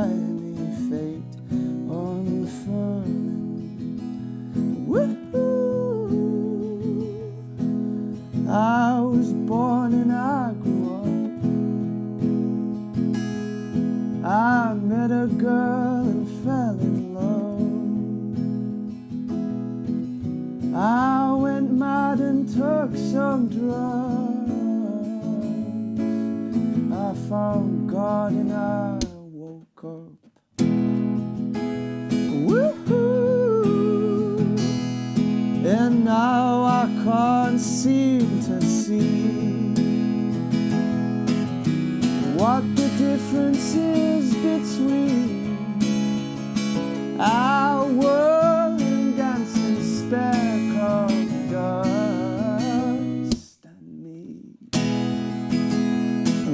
me fate unfurling. Woo-hoo. I was born and I grew up. I met a girl and fell in love. I went mad and took some drugs. I found God and I woke up. Woo-hoo. And now I can't seem to see what the difference is between our world and dancing speck of dust and me.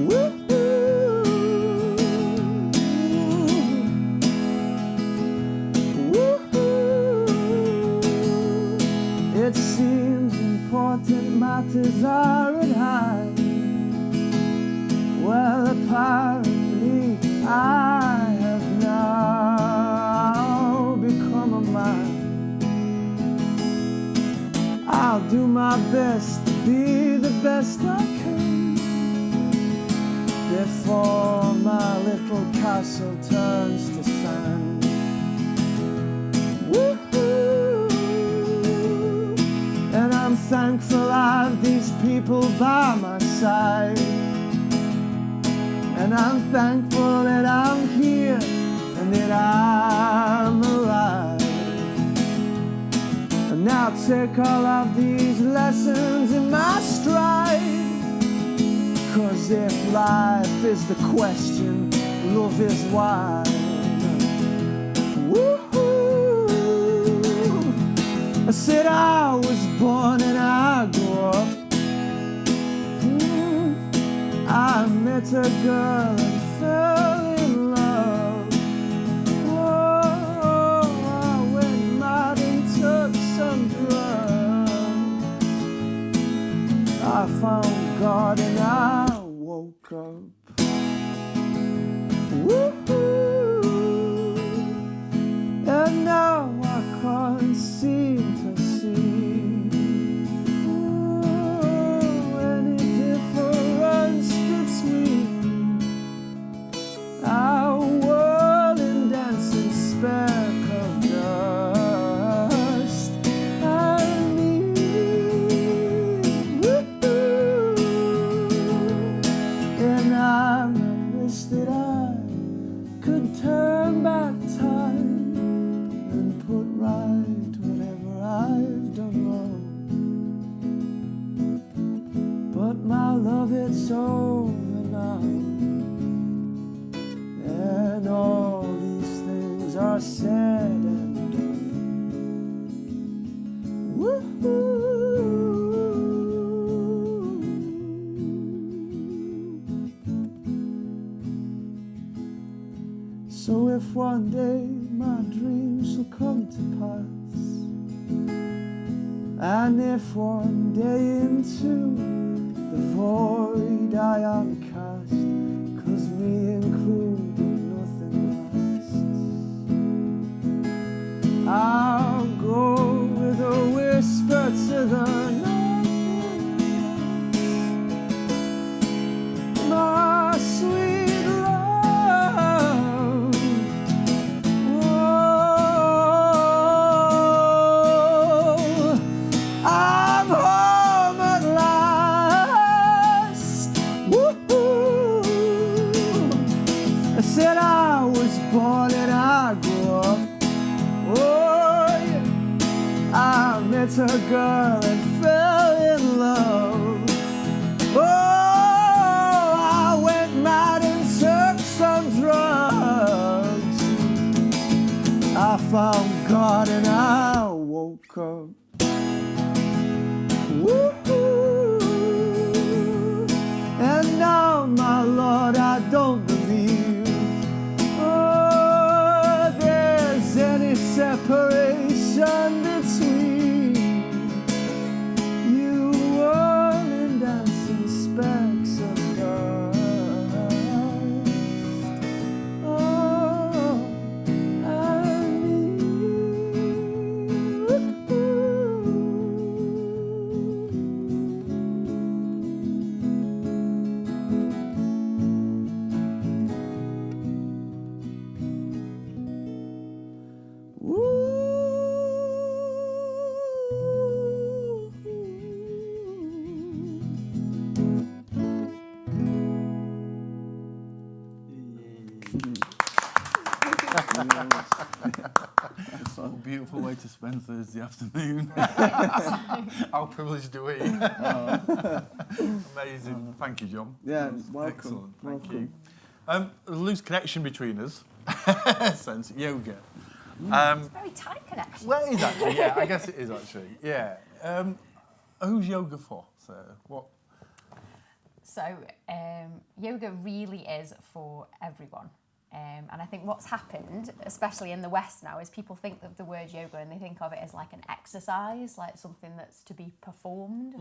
Woo-hoo. Woo-hoo. It seems important matters are at hand. Well, apparently I have now become a man. I'll do my best to be the best I can before my little castle turns to sand. Woo-hoo. And I'm thankful I've these people by my side. And I'm thankful that I'm here and that I'm alive. And now take all of these lessons in my stride. 'Cause if life is the question, love is why. Woo-hoo. I said I was born and I grew up. I met a girl and fell in love. Oh, I went mad and took some drugs. I found God and I woke up. Woo-hoo. And now I can't seem to see any difference between our world and dancing speck of dust and me. Woo-hoo. And I wish that I could turn back time and put right whatever I've done wrong. But my love, it's over now. And all these things are said and done. Woo-hoo. So if one day my dreams will come to pass, and if one day into the void I am cast, 'cause me included nothing lasts, I'll go with a whisper to the nothingness, my sweet love. Oh, I'm home at last. Woo-hoo. I said I was born and I grew up. Oh, yeah. I met a girl and fell in love. Oh, I went mad and took some drugs. I found God and I woke up. Woo-hoo. And now, my Lord, I don't believe there's any separation between you and dancing specks of dust. Oh, What a beautiful way to spend Thursday afternoon. How privileged are we? Amazing. Thank you, John. Yeah, welcome. Excellent. Thank Welcome. you. A loose connection between us. Sense yoga. It's a very tight connection. Well, it is actually. Yeah, I guess it is actually. Yeah. Who's yoga for? So what? So yoga really is for everyone. And I think what's happened, especially in the West now, is people think of the word yoga and they think of it as like an exercise, like something that's to be performed,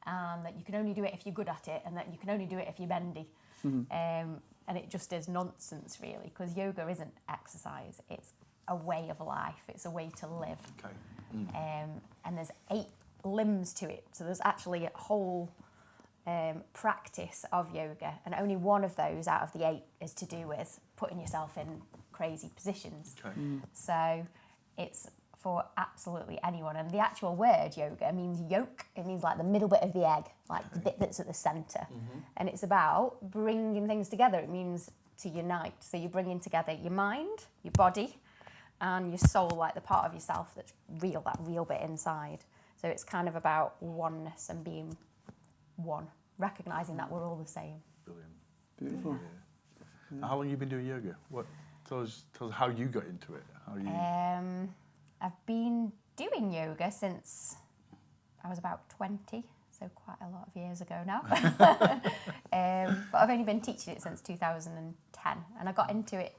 and that you can only do it if you're good at it, and that you can only do it if you're bendy. And it just is nonsense, really, because yoga isn't exercise. It's a way of life. It's a way to live. Okay. And there's 8 limbs to it. So there's actually a whole practice of yoga, and only one of those out of the 8 is to do with putting yourself in crazy positions. Okay. So it's for absolutely anyone. And the actual word yoga means yolk. It means like the middle bit of the egg, like the bit that's at the centre. And it's about bringing things together. It means to unite. So you're bringing together your mind, your body, and your soul, like the part of yourself that's real, that real bit inside. So it's kind of about oneness and being one, recognising that we're all the same. Brilliant. Beautiful. Yeah. How long have you been doing yoga? Tell us how you got into it. How you... I've been doing yoga since I was about 20, so quite a lot of years ago now. But I've only been teaching it since 2010, and I got into it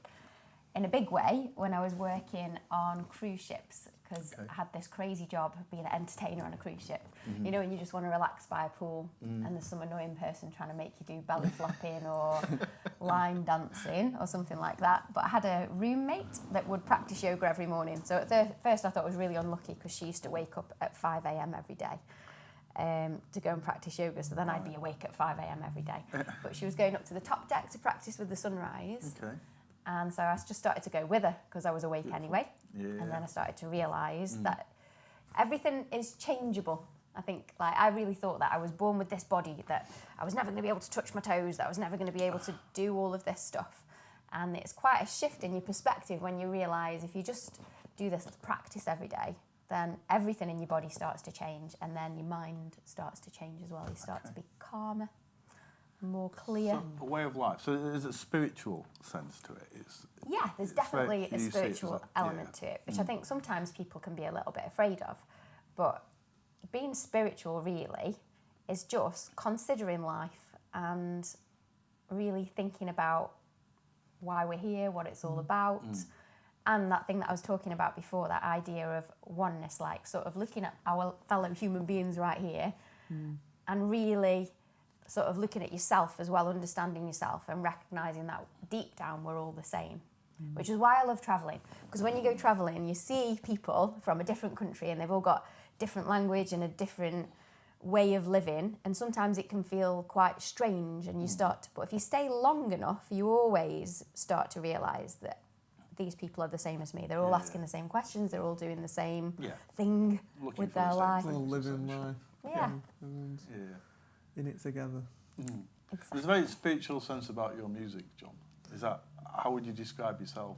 in a big way when I was working on cruise ships, because I had this crazy job of being an entertainer on a cruise ship. You know, when you just want to relax by a pool and there's some annoying person trying to make you do belly flopping or line dancing or something like that. But I had a roommate that would practice yoga every morning. So at first I thought I was really unlucky, because she used to wake up at 5 a.m. every day to go and practice yoga. So then I'd be awake at 5 a.m. every day. But she was going up to the top deck to practice with the sunrise. Okay. And so I just started to go with her, because I was awake anyway. Yeah. And then I started to realise that everything is changeable. I think, like, I really thought that I was born with this body, that I was never going to be able to touch my toes, that I was never going to be able to do all of this stuff. And it's quite a shift in your perspective when you realise if you just do this practice every day, then everything in your body starts to change, and then your mind starts to change as well. You start to be calmer, more clear. So, a way of life. So there's a spiritual sense to it. Yeah, there's definitely a spiritual element yeah. to it, which I think sometimes people can be a little bit afraid of. But being spiritual really is just considering life and really thinking about why we're here, what it's all about. And that thing that I was talking about before, that idea of oneness, like sort of looking at our fellow human beings right here and really sort of looking at yourself as well, understanding yourself and recognising that deep down we're all the same. Which is why I love travelling, because when you go travelling you see people from a different country and they've all got different language and a different way of living, and sometimes it can feel quite strange, and you start to, but if you stay long enough you always start to realise that these people are the same as me. They're all asking the same questions, they're all doing the same thing with their life. All living life. Yeah. And in it together. Exactly. There's a very spiritual sense about your music, John. Is that, how would you describe yourself?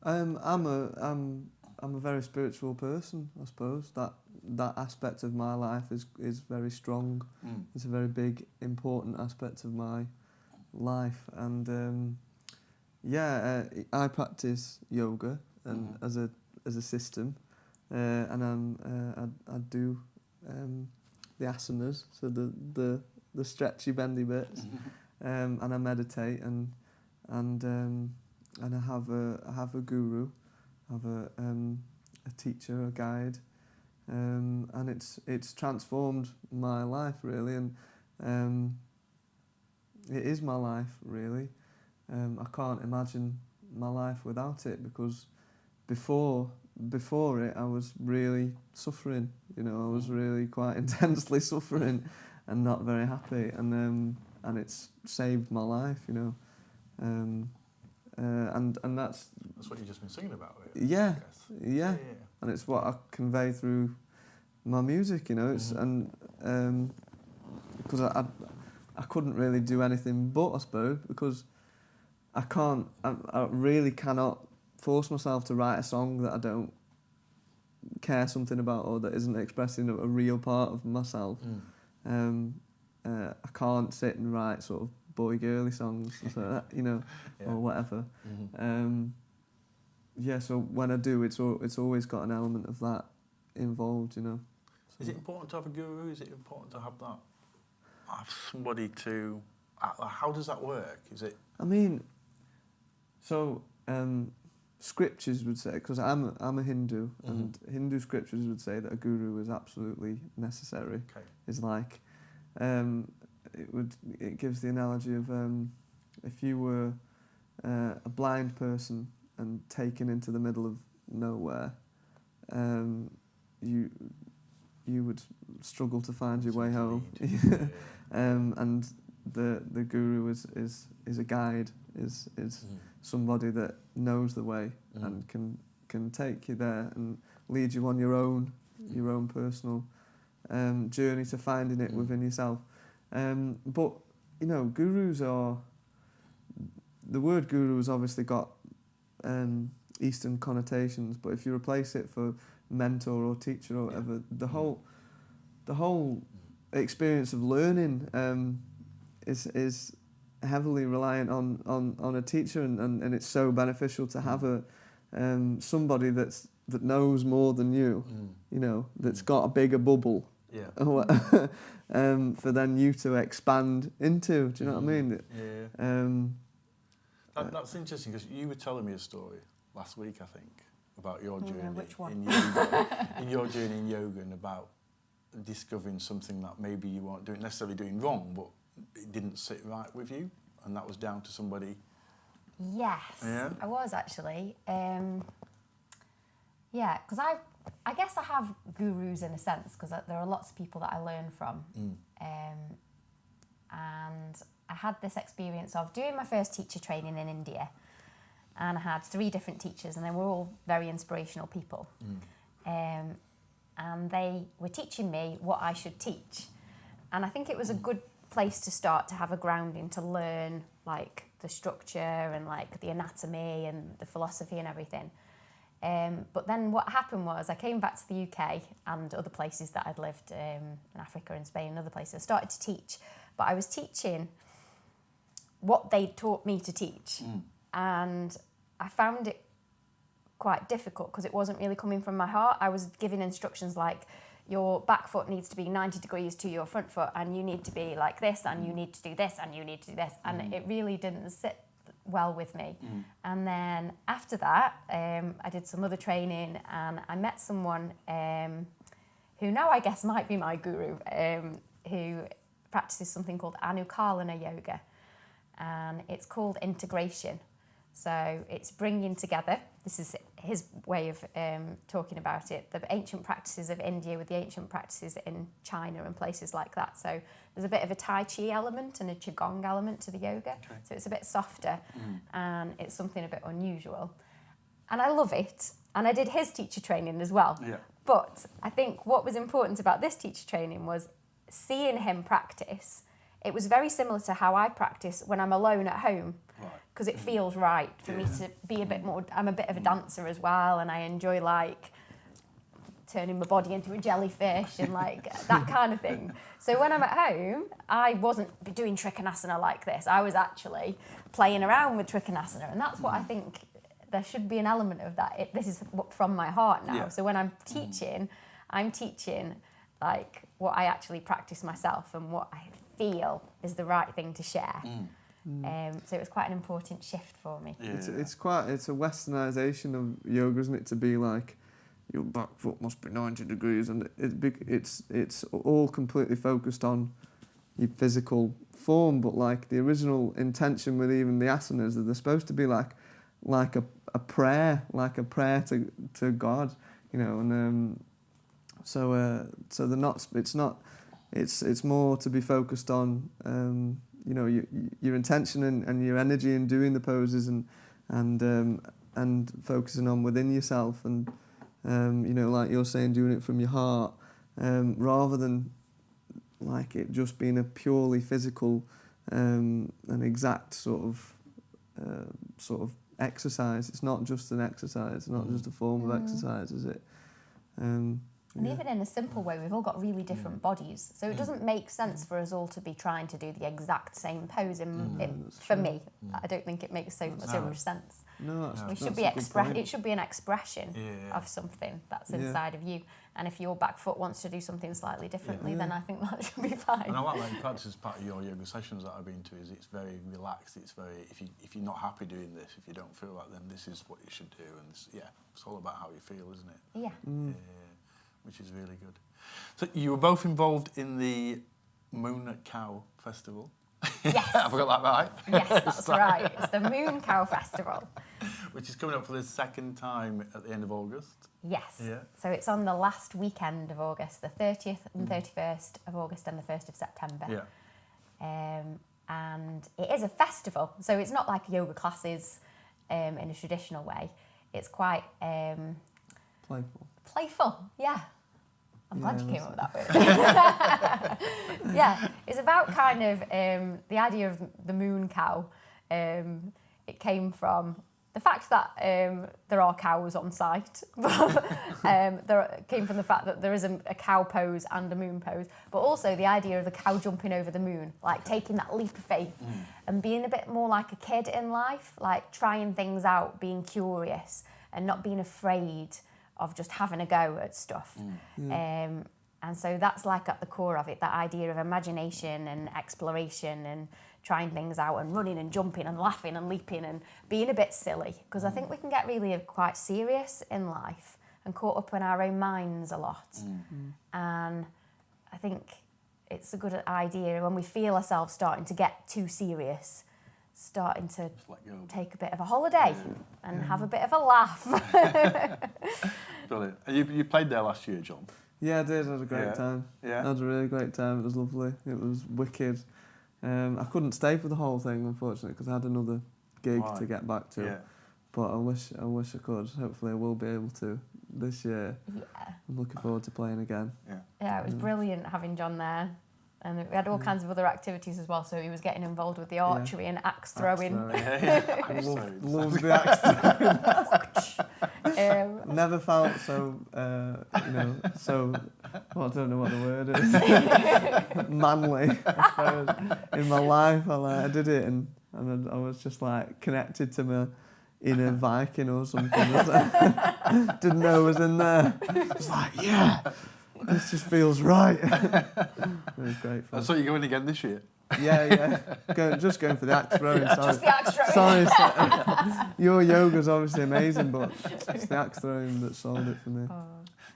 I'm a very spiritual person, I suppose. That aspect of my life is very strong. It's a very big, important aspect of my life, and I practice yoga and as a system, and I do the asanas, so the stretchy, bendy bits, and I meditate and I have a guru, I have a teacher, a guide, and it's transformed my life really, and it is my life really. I can't imagine my life without it, because before it I was really suffering, I was really quite intensely suffering and not very happy, and it's saved my life, and that's what you've just been singing about. Yeah, and it's what I convey through my music, it's and because I couldn't really do anything but, I suppose, because I really cannot force myself to write a song that I don't care something about or that isn't expressing a real part of myself. I can't sit and write sort of boy-girly songs, so that, you know, or whatever. So when I do, it's always got an element of that involved, you know. So. Is it important to have a guru? Is it important to have somebody to... How does that work? Is it... I mean, so scriptures would say, because I'm a Hindu, and Hindu scriptures would say that a guru is absolutely necessary. Okay. It's like, it gives the analogy of if you were a blind person and taken into the middle of nowhere, you would struggle to find your way home. And the guru is a guide, is somebody that knows the way and can take you there and lead you on your own personal journey to finding it within yourself. But you know, gurus are... The word guru has obviously got Eastern connotations, but if you replace it for mentor or teacher or whatever, the whole experience of learning is heavily reliant on a teacher, and it's so beneficial to have somebody that knows more than you, you know, that's got a bigger bubble. For then you to expand into. Do you know what I mean? That's interesting, because you were telling me a story last week, I think, about your journey which one? in yoga, in your journey in yoga, and about discovering something that maybe you weren't necessarily doing wrong, but it didn't sit right with you, and that was down to somebody. Yes, I was actually. Because I guess I have gurus in a sense, because there are lots of people that I learn from. And I had this experience of doing my first teacher training in India, and I had 3 different teachers, and they were all very inspirational people. And they were teaching me what I should teach. And I think it was a good place to start, to have a grounding, to learn like the structure and like the anatomy and the philosophy and everything. But then what happened was I came back to the UK and other places that I'd lived, in Africa and Spain and other places. I started to teach, but I was teaching what they taught me to teach. And I found it quite difficult because it wasn't really coming from my heart. I was giving instructions like, your back foot needs to be 90 degrees to your front foot, and you need to be like this, and you need to do this, and you need to do this. And it really didn't sit well with me. And then after that, I did some other training, and I met someone who now I guess might be my guru, who practices something called Anukalana yoga, and it's called integration. So it's bringing together, this is his way of talking about it, the ancient practices of India with the ancient practices in China and places like that. So there's a bit of a Tai Chi element and a Qigong element to the yoga. Okay. So it's a bit softer and it's something a bit unusual. And I love it. And I did his teacher training as well. Yeah. But I think what was important about this teacher training was seeing him practice. It was very similar to how I practice when I'm alone at home. Because it feels right for me to be a bit more... I'm a bit of a dancer as well, and I enjoy, like, turning my body into a jellyfish and, like, that kind of thing. So when I'm at home, I wasn't doing Trikonasana like this. I was actually playing around with Trikonasana, and that's what I think there should be an element of that. This is from my heart now. Yeah. So when I'm teaching, like, what I actually practice myself and what I feel is the right thing to share. So it was quite an important shift for me. Yeah. It's a westernisation of yoga, isn't it? To be like, your back foot must be 90 degrees, and it's all completely focused on your physical form. But like the original intention with even the asanas, they're supposed to be like a prayer, to God, you know. And so they're not. It's more to be focused on. You know, your intention and your energy in doing the poses and focusing on within yourself, and you know, like you're saying, doing it from your heart, rather than like it just being a purely physical and exact sort of sort of exercise. It's not just an exercise. It's not just a form of exercise, is it? And even in a simple way, we've all got really different bodies, so it doesn't make sense for us all to be trying to do the exact same pose. For me, I don't think it makes so much sense. No, It should be It should be an expression of something that's inside of you. And if your back foot wants to do something slightly differently, then I think that should be fine. And I like that in practice as part of your yoga sessions that I've been to. Is it's very relaxed. It's very if you're not happy doing this, if you don't feel like, then this is what you should do. And it's all about how you feel, isn't it? Yeah. Which is really good. So you were both involved in the Mooncow Festival. Yes. Have I got that right? Yes, that's right. It's the Mooncow Festival. Which is coming up for the second time at the end of August. Yes. Yeah. So it's on the last weekend of August, the 30th and 31st of August and the 1st of September. Yeah. And it is a festival, so it's not like yoga classes in a traditional way. It's quite playful, yeah. I'm glad you came up with that word. Yeah, it's about kind of the idea of the moon cow. It came from the fact that there are cows on site. It came from the fact that there is a cow pose and a moon pose, but also the idea of the cow jumping over the moon, like taking that leap of faith and being a bit more like a kid in life, like trying things out, being curious and not being afraid of just having a go at stuff. And so that's like at the core of it, that idea of imagination and exploration and trying things out and running and jumping and laughing and leaping and being a bit silly. Because I think we can get really quite serious in life and caught up in our own minds a lot. And I think it's a good idea when we feel ourselves starting to get too serious, starting to take a bit of a holiday and have a bit of a laugh. Brilliant. And you played there last year, John? Yeah, I did. I had a great time. Yeah. I had a really great time. It was lovely. It was wicked. I couldn't stay for the whole thing, unfortunately, because I had another gig to get back to. Yeah. But I wish I could. Hopefully I will be able to this year. Yeah. I'm looking forward to playing again. Yeah, it was brilliant having John there. And we had all kinds of other activities as well, so he was getting involved with the archery and axe throwing. Loves the axe throwing. Never felt so, so, well, I don't know what the word is, manly, I suppose. In my life, I did it and I was just like connected to my inner Viking or something. Didn't know I was in there. Just like, yeah. This just feels right. It was great fun. So you're going again this year? Yeah. Just going for the axe throwing. Sorry. Just the axe throwing. Sorry. Your yoga's obviously amazing, but it's the axe throwing that sold it for me. Oh.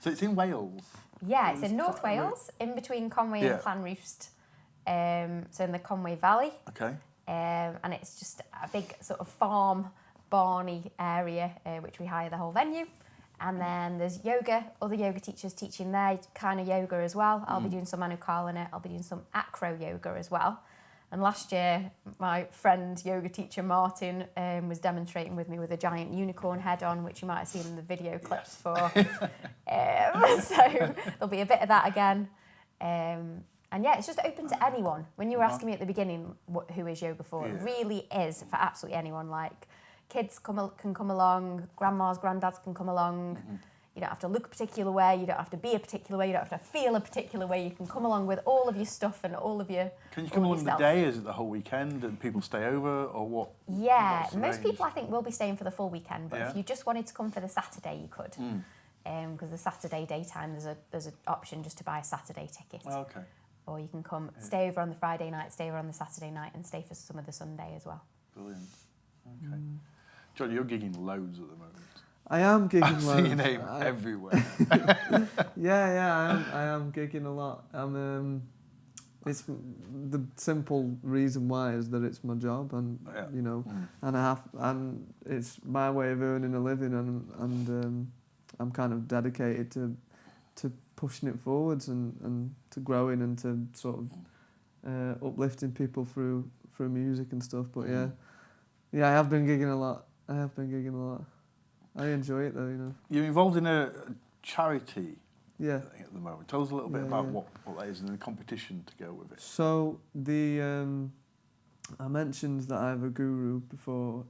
So it's in Wales? Yeah, it's in North Wales, in between Conwy and Llanrwst. So in the Conwy Valley. Okay. And it's just a big sort of farm, barny area, which we hire the whole venue. And then there's yoga, other yoga teachers teaching their kind of yoga as well. I'll be doing some Mooncow in it. I'll be doing some acro yoga as well. And last year, my friend yoga teacher Martin was demonstrating with me with a giant unicorn head on, which you might have seen in the video clips for. So there'll be a bit of that again. And yeah, it's just open to anyone. When you were asking me at the beginning who is yoga for, it really is for absolutely anyone. Like, kids can come along, grandmas, granddads can come along. You don't have to look a particular way, you don't have to be a particular way, you don't have to feel a particular way. You can come along with all of your stuff and all of your Can you come along the day? Is it the whole weekend and people stay over or what? Yeah, most people I think will be staying for the full weekend, but if you just wanted to come for the Saturday, you could. Because the Saturday daytime, there's an option just to buy a Saturday ticket. Oh, okay. Or you can come, stay over on the Friday night, stay over on the Saturday night and stay for some of the Sunday as well. Brilliant. Okay. John, you're gigging loads at the moment. I am gigging loads. I've seen your name everywhere. I am gigging a lot. It's the simple reason why is that it's my job, and and it's my way of earning a living, and I'm kind of dedicated to pushing it forwards and to growing and to sort of uplifting people through music and stuff. But I have been gigging a lot. I enjoy it though, You're involved in a charity thing at the moment. Tell us a little bit about what that is and the competition to go with it. So the I mentioned that I have a guru before.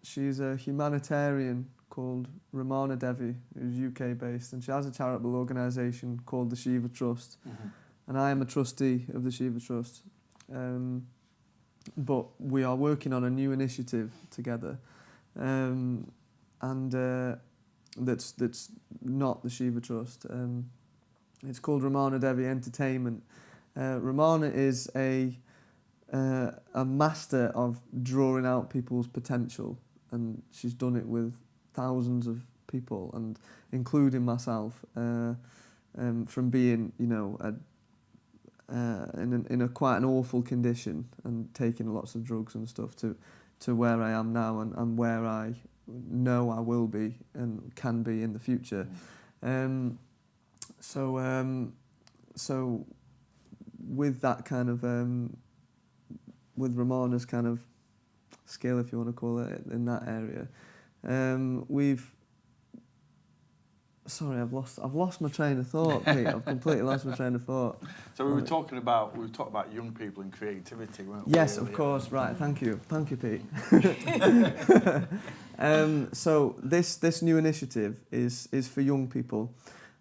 She's a humanitarian called Ramana Devi, who's UK based, and she has a charitable organisation called the Shiva Trust, and I am a trustee of the Shiva Trust. But we are working on a new initiative together, and that's not the Shiva Trust. It's called Ramana Devi Entertainment. Ramana is a master of drawing out people's potential, and she's done it with thousands of people, and including myself, from being, you know, in a quite an awful condition and taking lots of drugs and stuff to where I am now, and where I know I will be and can be in the future. So with that kind of with Ramana's kind of skill, if you want to call it, in that area, Sorry, I've lost my train of thought, Pete. I've completely lost my train of thought. So we were talking about young people and creativity, weren't we? Yes, of course. Right. Thank you, Pete. So this new initiative is for young people,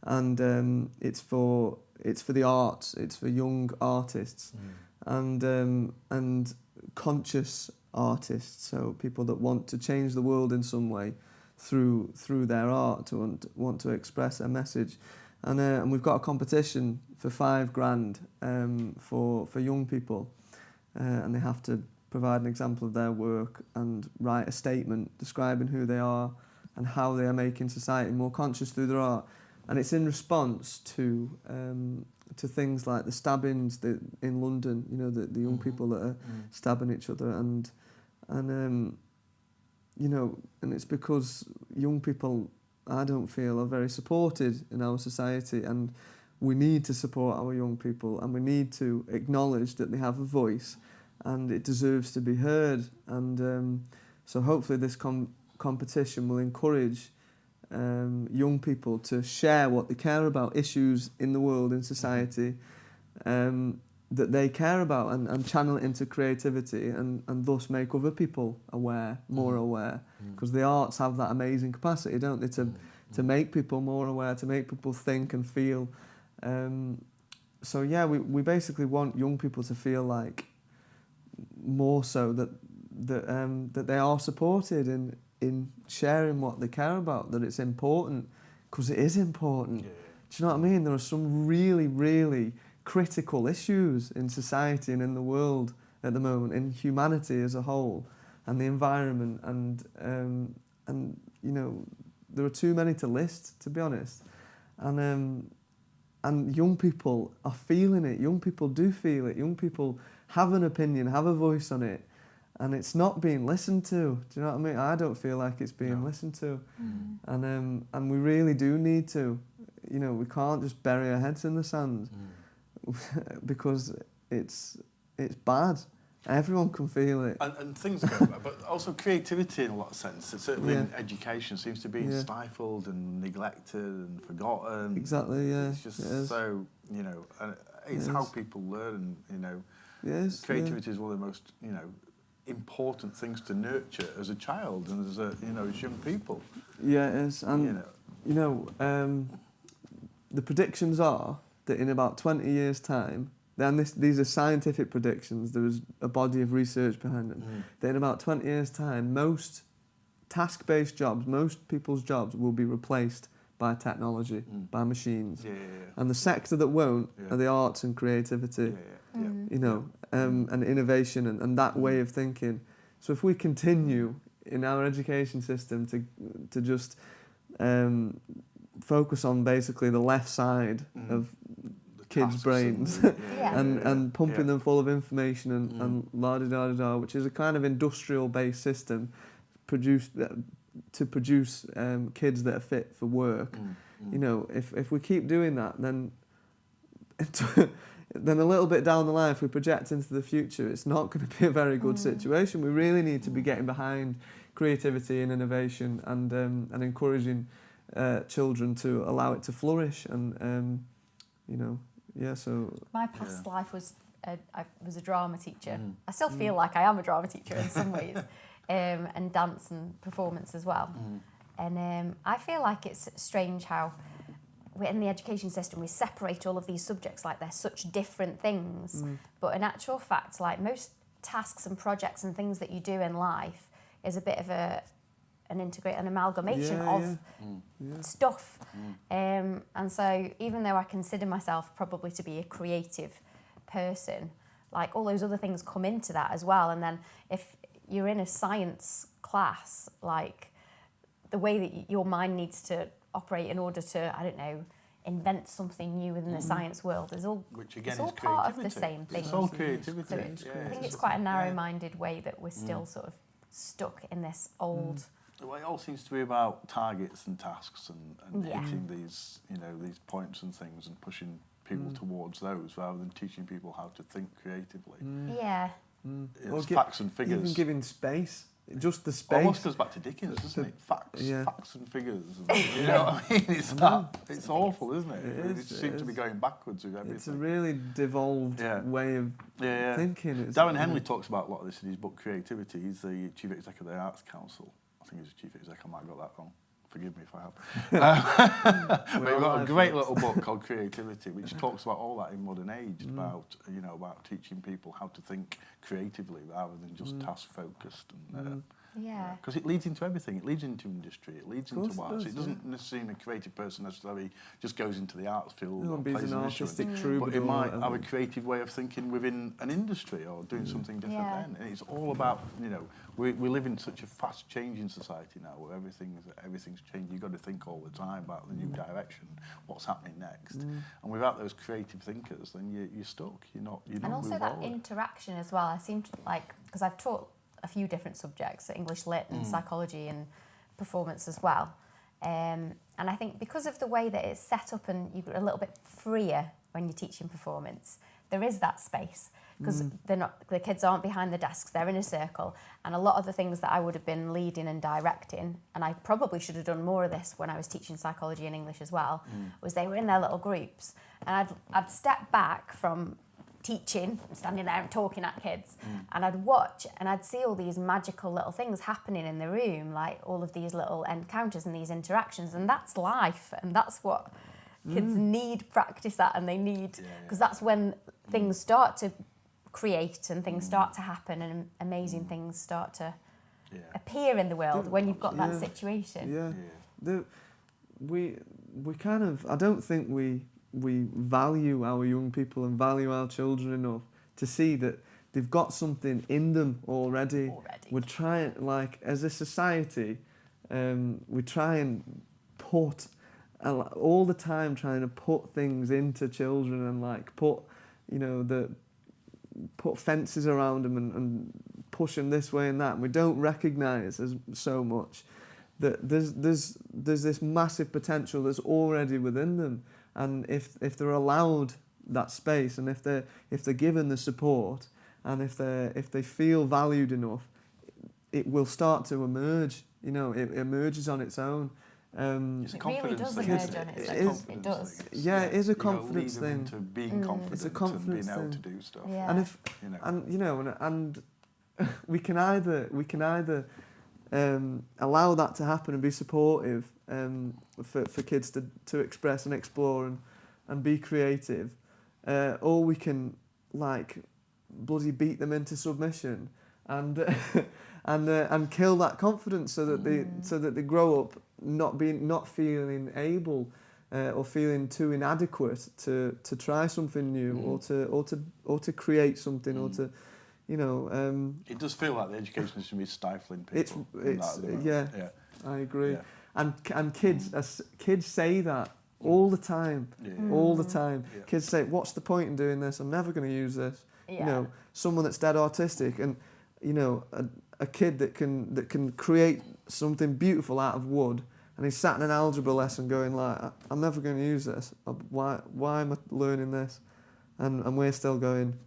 and it's for the arts. It's for young artists, and conscious artists. So people that want to change the world in some way through their art, to want to express a message, and we've got a competition for £5,000 for young people, and they have to provide an example of their work and write a statement describing who they are and how they are making society more conscious through their art. And it's in response to things like the stabbings in London, you know, the young people that are stabbing each other, and you know, and it's because young people, I don't feel, are very supported in our society, and we need to support our young people, and we need to acknowledge that they have a voice and it deserves to be heard. And so hopefully this competition will encourage young people to share what they care about, issues in the world, in society, that they care about, and channel it into creativity, and thus make other people aware, more aware, because the arts have that amazing capacity, don't they, to make people more aware, to make people think and feel. So yeah, we basically want young people to feel like, more so, that they are supported in sharing what they care about, that it's important, because it is important. Yeah. Do you know what I mean? There are some really, really critical issues in society and in the world at the moment, in humanity as a whole, and the environment, and you know, there are too many to list, to be honest. And young people are feeling it. Young people do feel it. Young people have an opinion, have a voice on it, and it's not being listened to. Do you know what I mean? I don't feel like it's being listened to, and we really do need to. You know, we can't just bury our heads in the sand. Because it's bad. Everyone can feel it. And things go bad, but also creativity in a lot of sense. Certainly in education seems to be stifled and neglected and forgotten. Exactly, yeah. It's just so, you know, and it's how people learn, you know. Yes. Creativity is one of the most, you know, important things to nurture as a child and as young people. Yeah, it is. And, the predictions are that in about 20 years' time, and these are scientific predictions, there is a body of research behind them, that in about 20 years' time, most task-based jobs, most people's jobs will be replaced by technology, by machines. And the sector that won't are the arts and creativity, you know, and innovation and that way of thinking. So if we continue in our education system to just focus on basically the left side of kids' brains and pumping them full of information and la-di-da-di-da, which is a kind of industrial-based system to produce kids that are fit for work. You know, if we keep doing that, then a little bit down the line, if we project into the future, it's not going to be a very good situation. We really need to be getting behind creativity and innovation and encouraging children to allow it to flourish. And you know, so my past life was I was a drama teacher. I still feel like I am a drama teacher in some ways, and dance and performance as well. And I feel like it's strange how in the education system we separate all of these subjects like they're such different things. But in actual fact, like most tasks and projects and things that you do in life is a bit of an amalgamation of stuff. And so even though I consider myself probably to be a creative person, like all those other things come into that as well. And then if you're in a science class, like the way that your mind needs to operate in order to, I don't know, invent something new within the science world is all, which again it's all is part of the creativity. same thing. It's all creativity. So I think it's quite a narrow-minded way that we're still sort of stuck in this old. Well, it all seems to be about targets and tasks and hitting these, these points and things and pushing people towards those rather than teaching people how to think creatively. Yeah. It's facts and figures. Even giving space. Just the space. Almost goes back to Dickens, doesn't it? Facts and figures. And, you know what I mean? It's awful, isn't it? It seems to be going backwards with everything. It's a really devolved way of thinking. Darren Henley talks about a lot of this in his book Creativity. He's the Chief Executive of the Arts Council. I think he's the Chief Executive. I might have got that wrong. Forgive me if I have. But we've got a great little book called Creativity, which talks about all that in modern age, about teaching people how to think creatively rather than just task focused. Because it leads into everything. It leads into industry. It leads into arts. It doesn't necessarily mean a creative person necessarily just goes into the arts field or plays an artistic troubadour. But it might have a creative way of thinking within an industry or doing something different then. And it's all about, we live in such a fast changing society now where everything's changing. You've got to think all the time about the new direction, what's happening next. And without those creative thinkers, then you're stuck. You're not and also that interaction as well. I seem to like, because I've taught a few different subjects, English Lit and psychology and performance as well. And I think because of the way that it's set up and you're a little bit freer when you're teaching performance, there is that space because the kids aren't behind the desks, they're in a circle. And a lot of the things that I would have been leading and directing, and I probably should have done more of this when I was teaching psychology and English as well, was they were in their little groups. And I'd step back from teaching, standing there and talking at kids, and I'd watch and I'd see all these magical little things happening in the room, like all of these little encounters and these interactions, and that's life, and that's what kids need practice at, and they need, because that's when things start to create and things start to happen and amazing things start to appear in the world when you've got that situation. We kind of, I don't think we value our young people and value our children enough to see that they've got something in them already. We're trying, like, as a society, we try and put, all the time trying to put things into children and, like, put fences around them and push them this way and that. And we don't recognise so much that there's this massive potential that's already within them. And if they're allowed that space, and if they're given the support, and if they feel valued enough, it will start to emerge. It emerges on its own. It's a confidence thing. It does. Yeah, it is a confidence thing. Into being confident it's a confidence and being able thing. to do stuff. Yeah. And we can either allow that to happen and be supportive for kids to express and explore and be creative, or we can bloody beat them into submission and kill that confidence so that they grow up not feeling able or feeling too inadequate to try something new or to create something or to. It does feel like the education system is stifling people. I agree. Yeah. And kids say that all the time. All the time. Yeah. Kids say, "What's the point in doing this? I'm never going to use this." Yeah. Someone that's dead autistic, and a kid that can create something beautiful out of wood, and he's sat in an algebra lesson going like, "I'm never going to use this. Why am I learning this?" And we're still going,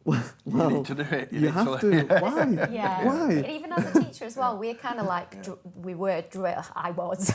you Well, need to do it. you have to. Why? Yeah. Why? Even as a teacher as well, we're kind of like, I was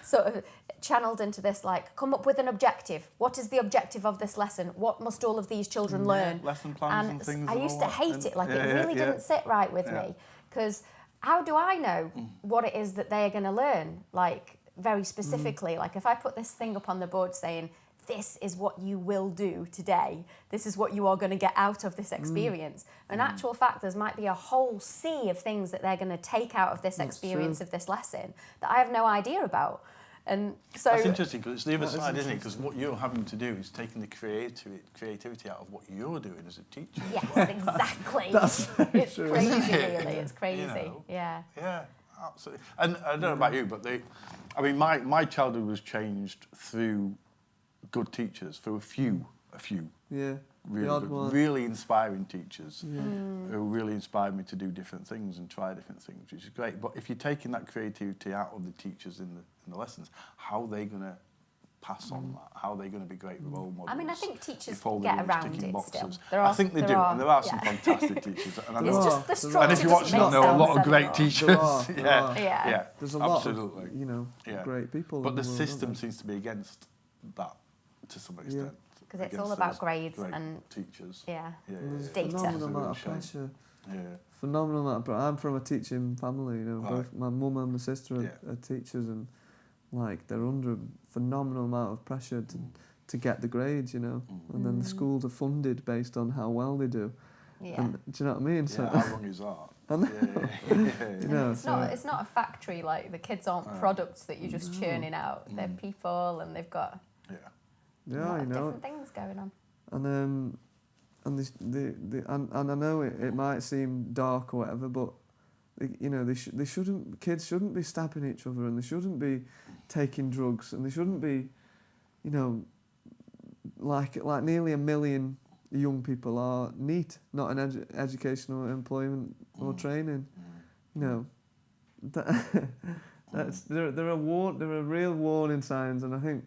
sort of channeled into this, like, come up with an objective. What is the objective of this lesson? What must all of these children learn? Lesson plans and things. I and used all to that. hate And- it. Like, yeah, it really didn't sit right with Yeah. me. Because how do I know what it is that they're going to learn? Like, very specifically. Like, if I put this thing up on the board saying, this is what you will do today. This is what you are going to get out of this experience. In actual fact, there might be a whole sea of things that they're going to take out of this experience true. of this lesson that I have no idea about. And so That's interesting because it's the other That is side, isn't it? Because what you're having to do is taking the creativity out of what you're doing as a teacher. yes, exactly. It's true. crazy, Isn't it? really. It's crazy. You know. Yeah. Yeah, absolutely. And I don't know about you, but my childhood was changed through good teachers, through a few Yeah. really the odd good, one. really inspiring teachers Yeah. who really inspired me to do different things and try different things, which is great. But if you're taking that creativity out of the teachers in the lessons, how are they going to pass on that? How are they going to be great role models? I mean, I think teachers if all they get do is around ticking it boxes? still. I think they do, and there are some fantastic teachers. And I It's know, just the There structure are. and if you watch doesn't them, make there are a lot of sense great anymore. teachers. There are, there yeah, are. Yeah. There's a lot absolutely. of, you know, Yeah. great people. But in the world, aren't system there? seems to be against that to some extent. Because it's against all about those grades great and teachers. yeah. Yeah, There's a Data. phenomenal It's a amount real of shame. pressure. Yeah. Phenomenal amount of pressure. I'm from a teaching family, you know. Right. Both my mum and my sister are, Yeah. are teachers, and like they're under a phenomenal amount of pressure to get the grades, you know. And then the schools are funded based on how well they do. Yeah. And do you know what I mean? So Yeah, how long is that? I know. Yeah. you know, It's so not a factory, like the kids aren't products that you're just churning out. They're people and they've got a yeah, lot you of know. different things going on. And and I know it might seem dark or whatever, but you know kids shouldn't be stabbing each other, and they shouldn't be taking drugs, and they shouldn't be, you know, like nearly 1 million young people are NEET, not in educational employment or training. You know, there are real warning signs, and I think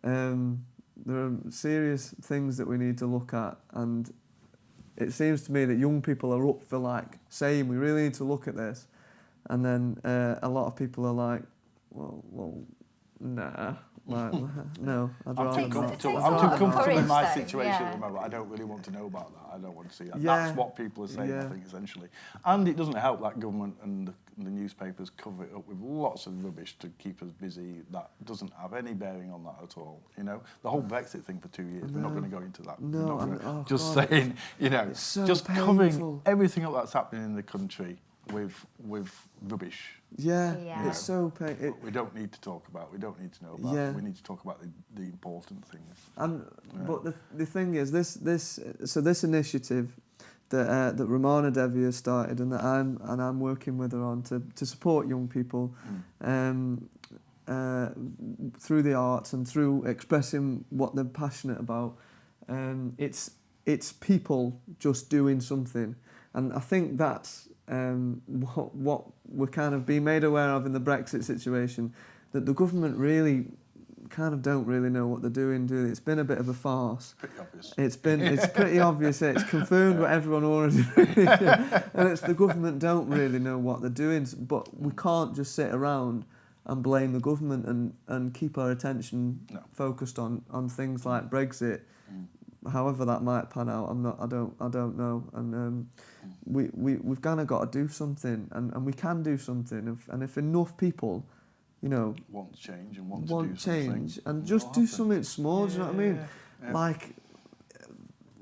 there are serious things that we need to look at, and it seems to me that young people are up for like saying we really need to look at this, and then a lot of people are like, well, nah, like, no, I'd I'm rather too It not. takes comfortable. a I'm lot too of comfortable in my courage, though, situation yeah. at the moment. I don't really want to know about that. I don't want to see that. Yeah. That's what people are saying, I Yeah. think, essentially. And it doesn't help that government and the newspapers cover it up with lots of rubbish to keep us busy. That doesn't have any bearing on that at all. You know, the whole Brexit thing for 2 years. We're not going to go into that. No, We're not and- gonna- oh, just God, saying, you know, it's so just painful. covering everything up that's happening in the country with rubbish. Yeah, Yeah. it's so pain. We don't need to talk about. We don't need to know about. Yeah. We need to talk about the important things. And Yeah. but the thing is, this initiative that Ramana Devi has started, and that I'm working with her on to support young people through the arts and through expressing what they're passionate about. It's people just doing something, and I think that's what we're kind of being made aware of in the Brexit situation, that the government really kind of don't really know what they're doing, do they? It's been a bit of a farce. Pretty obvious. It's pretty obvious. It's confirmed what everyone already knew. And it's the government don't really know what they're doing. But we can't just sit around and blame the government and keep our attention focused on things like Brexit. However that might pan out, I don't know. And we've kind of got to do something, and we can do something. And if enough people, you know, Want change and want to do change something. and just do something small. Do you know what I mean? Yeah.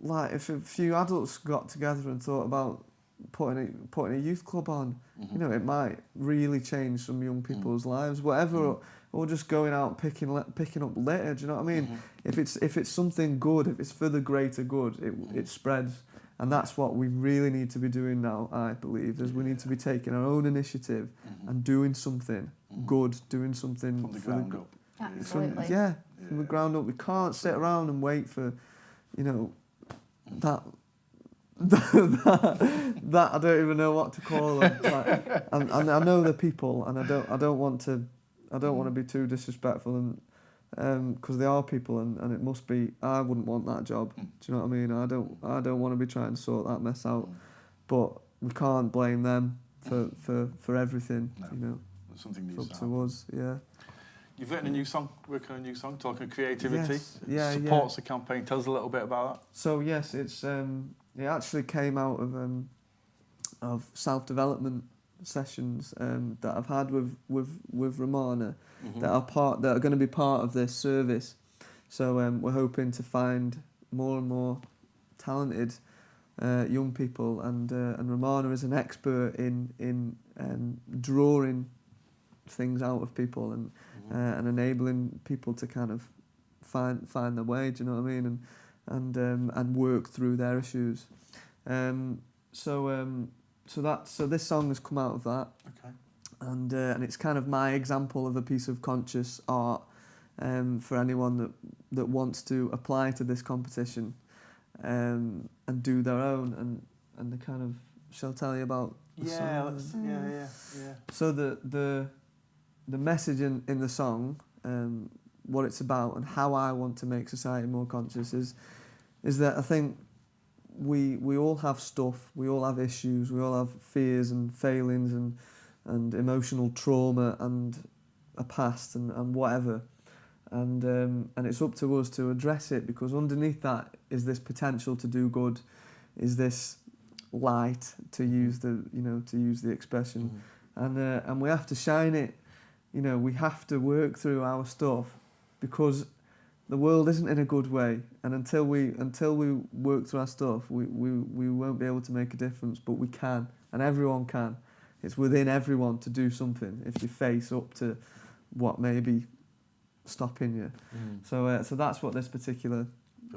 Like if a few adults got together and thought about putting a youth club on, you know, it might really change some young people's lives. Whatever, or just going out picking up litter. Do you know what I mean? If it's something good, if it's for the greater good, it spreads. And that's what we really need to be doing now, I believe, is we need to be taking our own initiative and doing something good, doing something From the for ground the up. Absolutely. from the ground up. We can't sit around and wait for, you know, that I don't even know what to call them. Like, and I know the people, and I don't want to be too disrespectful because they are people, and it must be. I wouldn't want that job. Do you know what I mean? I don't want to be trying to sort that mess out. But we can't blame them for everything. No. You know, Something it's needs up to to us. Yeah. You've written a new song, working on a new song, talking creativity. Yes. Yeah, supports the campaign. Tell us a little bit about that. So yes, it's it actually came out of self-development sessions that I've had with Romana that are going to be part of this service. So we're hoping to find more and more talented young people, and Romana is an expert in drawing things out of people and enabling people to kind of find their way. Do you know what I mean? And work through their issues. So this song has come out of that. Okay. And it's kind of my example of a piece of conscious art for anyone that wants to apply to this competition and do their own, and the kind of shall tell you about the song. Yeah. So the message in the song, what it's about and how I want to make society more conscious is that I think we all have stuff, we all have issues, we all have fears and failings and emotional trauma and a past and whatever. And it's up to us to address it, because underneath that is this potential to do good, is this light, to use the expression, and we have to shine it. You know, we have to work through our stuff, because the world isn't in a good way, and until we work through our stuff, we won't be able to make a difference. But we can, and everyone can. It's within everyone to do something if you face up to what may be stopping you. So that's what this particular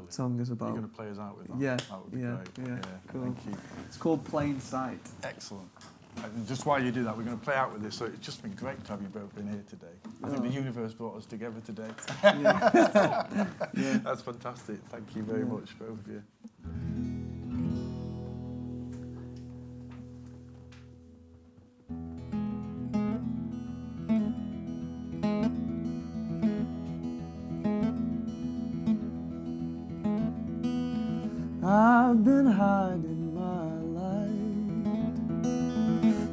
song is about. You're going to play us out with that? Yeah, That would be great. yeah. Cool. Thank you. It's called Plain Sight. Excellent. And just while you do that, we're going to play out with this. So it's just been great to have you both been here today. I think the universe brought us together today. Yeah. That's fantastic. Thank you very much, both of you. I've been hiding my light,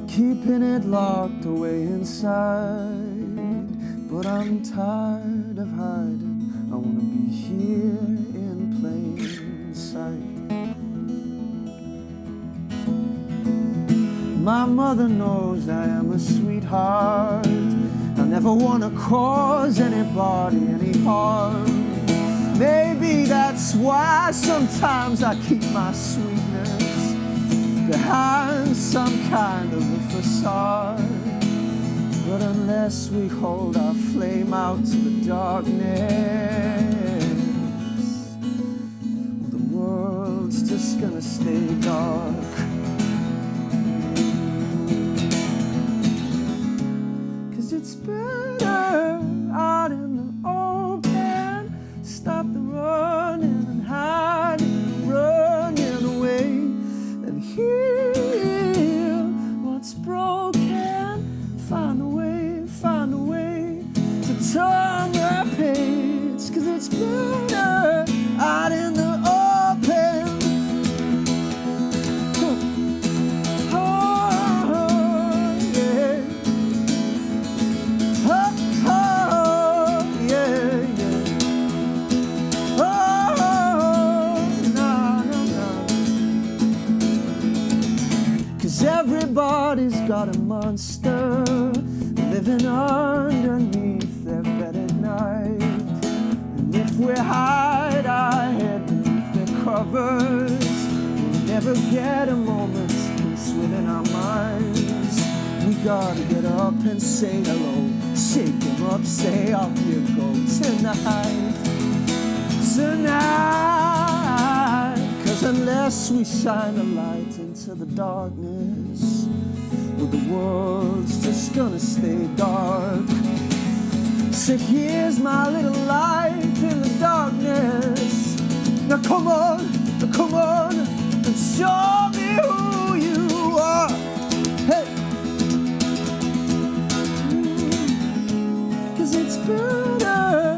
keeping it locked away inside. But I'm tired of hiding, I wanna be here in plain sight. My mother knows I am a sweetheart, I never wanna cause anybody any harm. Maybe that's why sometimes I keep my sweetness behind some kind of a facade. But unless we hold our flame out to the darkness, the world's just gonna stay dark. Cause it's better out in the open. Stop the running and hiding and running away, and heal what's broken. Find a way to turn the page. Cause it's better out in the open. Oh, yeah. Everybody's got a monster living underneath their bed at night. And if we hide our head beneath their covers, we'll never get a moment's peace within our minds. We gotta get up and say hello, shake them up, say off you go tonight. Cause unless we shine a light into the darkness, well, the world's just gonna stay dark. So here's my little light in the darkness. Now come on, and show me who you are. Hey. Cause it's better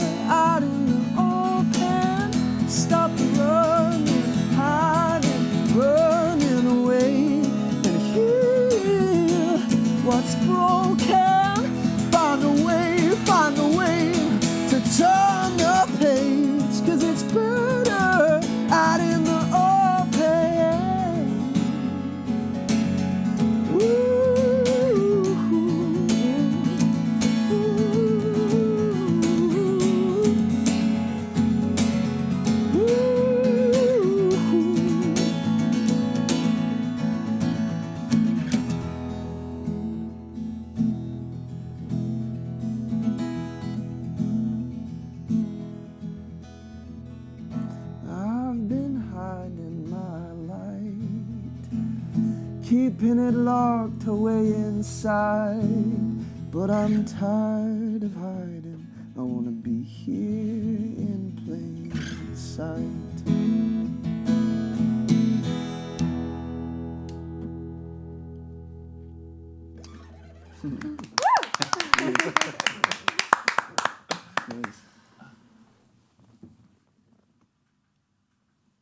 what's broken. Find a way to turn the page, 'cause it's better out in the open. I've been hiding my light, keeping it locked away inside. But I'm tired of hiding, I wanna be here in plain sight.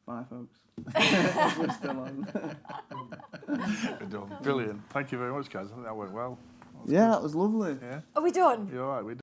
Bye, folks. We're still on. Good done. Brilliant. Thank you very much, guys. I think that went well. Yeah, that was lovely. Yeah. Are we done? You're all right. We